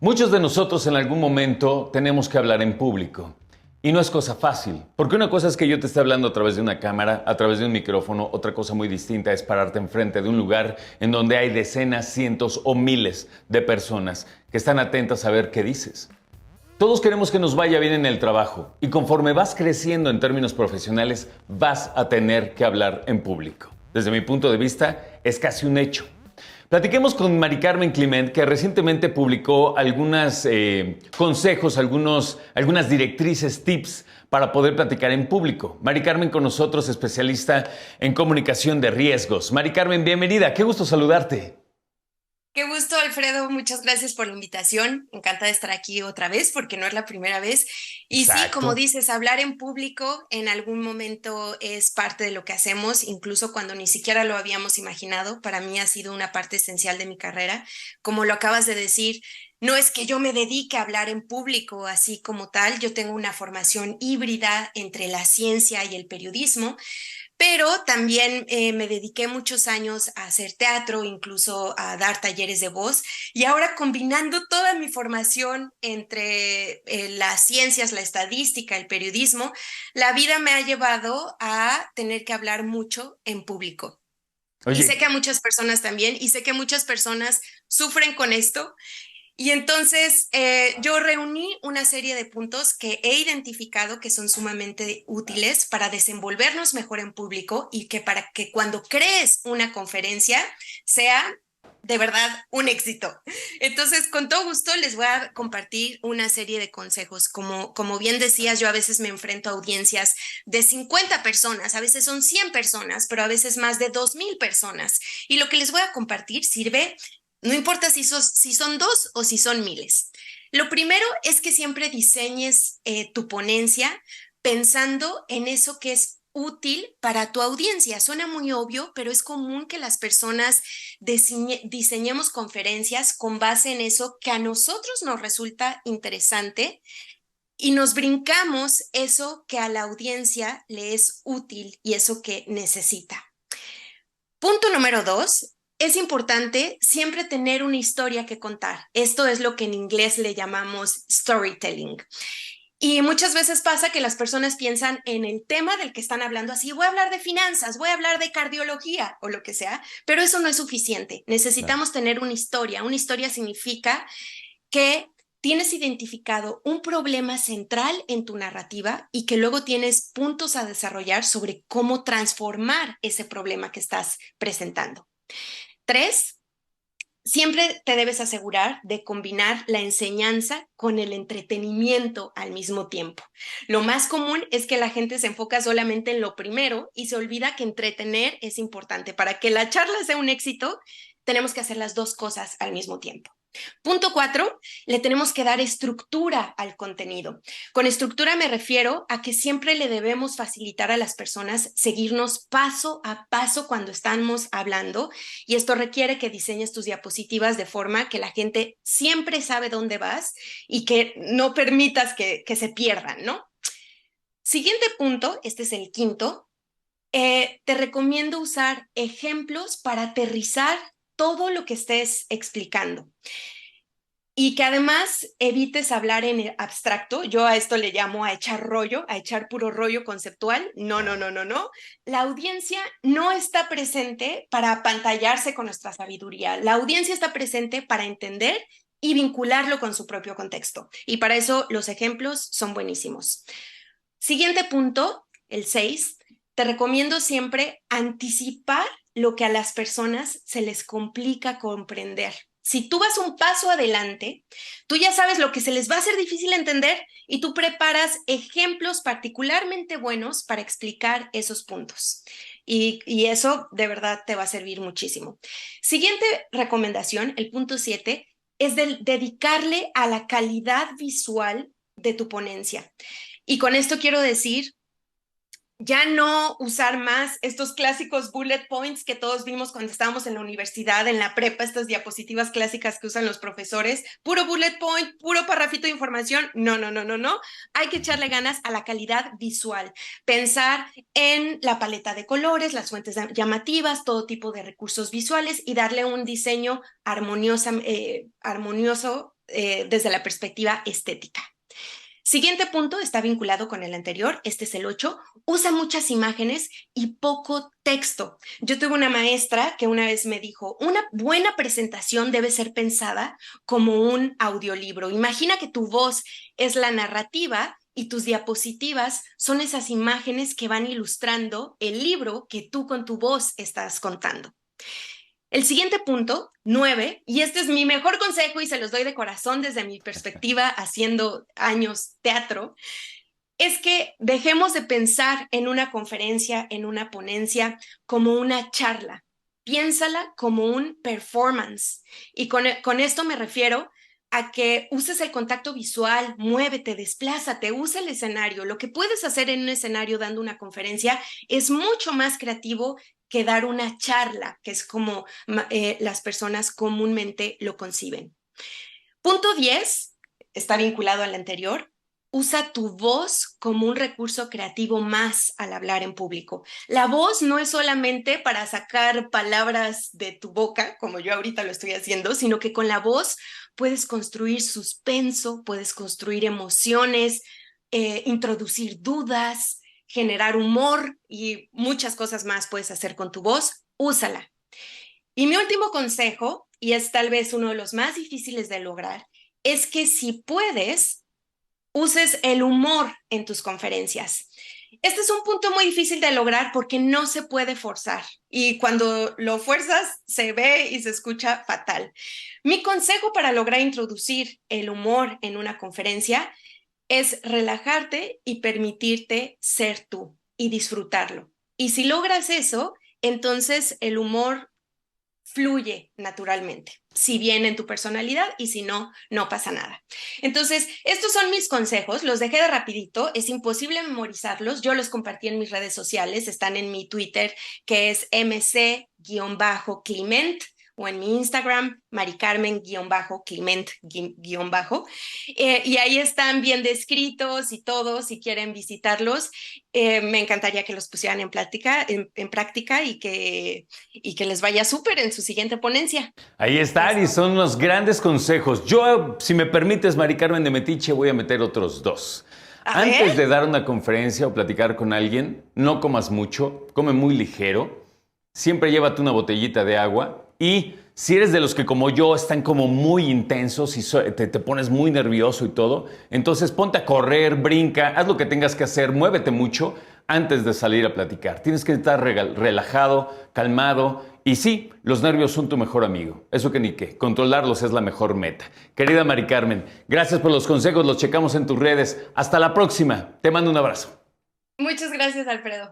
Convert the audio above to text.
Muchos de nosotros en algún momento tenemos que hablar en público. Y no es cosa fácil, porque una cosa es que yo te esté hablando a través de una cámara, a través de un micrófono, otra cosa muy distinta es pararte enfrente de un lugar en donde hay decenas, cientos o miles de personas que están atentas a ver qué dices. Todos queremos que nos vaya bien en el trabajo y conforme vas creciendo en términos profesionales vas a tener que hablar en público. Desde mi punto de vista es casi un hecho. Platiquemos con Mari Carmen Clement, que recientemente publicó algunos consejos, algunas directrices, tips para poder platicar en público. Mari Carmen con nosotros, especialista en comunicación de riesgos. Mari Carmen, bienvenida. Qué gusto saludarte. Qué gusto, Alfredo. Muchas gracias por la invitación. Encantada de estar aquí otra vez porque no es la primera vez. Y sí, como Exacto. dices, hablar en público en algún momento es parte de lo que hacemos, incluso cuando ni siquiera lo habíamos imaginado. Para mí ha sido una parte esencial de mi carrera. Como lo acabas de decir, no es que yo me dedique a hablar en público así como tal. Yo tengo una formación híbrida entre la ciencia y el periodismo. Pero también me dediqué muchos años a hacer teatro, incluso a dar talleres de voz, y ahora combinando toda mi formación entre las ciencias, la estadística, el periodismo, la vida me ha llevado a tener que hablar mucho en público. Y sé que a Oye, muchas personas también, y sé que muchas personas sufren con esto, y entonces yo reuní una serie de puntos que he identificado que son sumamente útiles para desenvolvernos mejor en público y que para que cuando crees una conferencia sea de verdad un éxito. Entonces, con todo gusto les voy a compartir una serie de consejos. Como bien decías, yo a veces me enfrento a audiencias de 50 personas, a veces son 100 personas, pero a veces más de 2,000 personas. Y lo que les voy a compartir sirve no importa si son dos o si son miles. Lo primero es que siempre diseñes tu ponencia pensando en eso que es útil para tu audiencia. Suena muy obvio, pero es común que las personas diseñemos conferencias con base en eso que a nosotros nos resulta interesante y nos brincamos eso que a la audiencia le es útil y eso que necesita. Punto número dos, es importante siempre tener una historia que contar. Esto es lo que en inglés le llamamos storytelling. Y muchas veces pasa que las personas piensan en el tema del que están hablando así, voy a hablar de finanzas, voy a hablar de cardiología o lo que sea, pero eso no es suficiente. claro. Necesitamos tener una historia. Una historia significa que tienes identificado un problema central en tu narrativa y que luego tienes puntos a desarrollar sobre cómo transformar ese problema que estás presentando. Tres, siempre te debes asegurar de combinar la enseñanza con el entretenimiento al mismo tiempo. Lo más común es que la gente se enfoca solamente en lo primero y se olvida que entretener es importante. Para que la charla sea un éxito, tenemos que hacer las dos cosas al mismo tiempo. Punto cuatro, le tenemos que dar estructura al contenido. Con estructura me refiero a que siempre le debemos facilitar a las personas seguirnos paso a paso cuando estamos hablando y esto requiere que diseñes tus diapositivas de forma que la gente siempre sabe dónde vas y que no permitas que se pierdan, ¿no? Siguiente punto, este es el quinto, te recomiendo usar ejemplos para aterrizar todo lo que estés explicando. Y que además evites hablar en abstracto. Yo a esto le llamo a echar rollo, a echar puro rollo conceptual. No, no, no, no, no. La audiencia no está presente para apantallarse con nuestra sabiduría. La audiencia está presente para entender y vincularlo con su propio contexto. Y para eso los ejemplos son buenísimos. Siguiente punto, el 6. Te recomiendo siempre anticipar lo que a las personas se les complica comprender. Si tú vas un paso adelante, tú ya sabes lo que se les va a hacer difícil entender y tú preparas ejemplos particularmente buenos para explicar esos puntos. Y eso de verdad te va a servir muchísimo. Siguiente recomendación, el punto 7, es dedicarle a la calidad visual de tu ponencia. Y con esto quiero decir ya no usar más estos clásicos bullet points que todos vimos cuando estábamos en la universidad, en la prepa, estas diapositivas clásicas que usan los profesores, puro bullet point, puro parrafito de información. No, no, no, no, no. Hay que echarle ganas a la calidad visual, pensar en la paleta de colores, las fuentes llamativas, todo tipo de recursos visuales y darle un diseño armonioso desde la perspectiva estética. Siguiente punto está vinculado con el anterior, este es el 8, usa muchas imágenes y poco texto. Yo tuve una maestra que una vez me dijo, una buena presentación debe ser pensada como un audiolibro. Imagina que tu voz es la narrativa y tus diapositivas son esas imágenes que van ilustrando el libro que tú con tu voz estás contando. El siguiente punto, 9, y este es mi mejor consejo y se los doy de corazón desde mi perspectiva haciendo años teatro, es que dejemos de pensar en una conferencia, en una ponencia, como una charla. Piénsala como un performance. Y con esto me refiero a que uses el contacto visual, muévete, desplázate, usa el escenario. Lo que puedes hacer en un escenario dando una conferencia es mucho más creativo que dar una charla, que es como las personas comúnmente lo conciben. Punto 10, está vinculado al anterior. Usa tu voz como un recurso creativo más al hablar en público. La voz no es solamente para sacar palabras de tu boca, como yo ahorita lo estoy haciendo, sino que con la voz puedes construir suspenso, puedes construir emociones, introducir dudas, generar humor y muchas cosas más puedes hacer con tu voz. Úsala. Y mi último consejo, y es tal vez uno de los más difíciles de lograr, es que si puedes, uses el humor en tus conferencias. Este es un punto muy difícil de lograr porque no se puede forzar y cuando lo fuerzas se ve y se escucha fatal. Mi consejo para lograr introducir el humor en una conferencia es relajarte y permitirte ser tú y disfrutarlo. Y si logras eso, entonces el humor fluye naturalmente, si bien en tu personalidad y si no, no pasa nada. Entonces, estos son mis consejos, los dejé de rapidito, es imposible memorizarlos, yo los compartí en mis redes sociales, están en mi Twitter, que es mc-clement, o en mi Instagram, maricarmen-clement-. Y ahí están bien descritos y todo, si quieren visitarlos. Me encantaría que los pusieran en práctica y que les vaya súper en su siguiente ponencia. Ahí está, y son unos grandes consejos. Yo, si me permites, Mari Carmen de Metiche, voy a meter otros 2. Antes de dar una conferencia o platicar con alguien, no comas mucho, come muy ligero. Siempre llévate una botellita de agua y si eres de los que como yo están como muy intensos y te pones muy nervioso y todo, entonces ponte a correr, brinca, haz lo que tengas que hacer, muévete mucho antes de salir a platicar. Tienes que estar relajado, calmado y sí, los nervios son tu mejor amigo. Eso que ni qué, controlarlos es la mejor meta. Querida Mari Carmen, gracias por los consejos, los checamos en tus redes. Hasta la próxima, te mando un abrazo. Muchas gracias, Alfredo.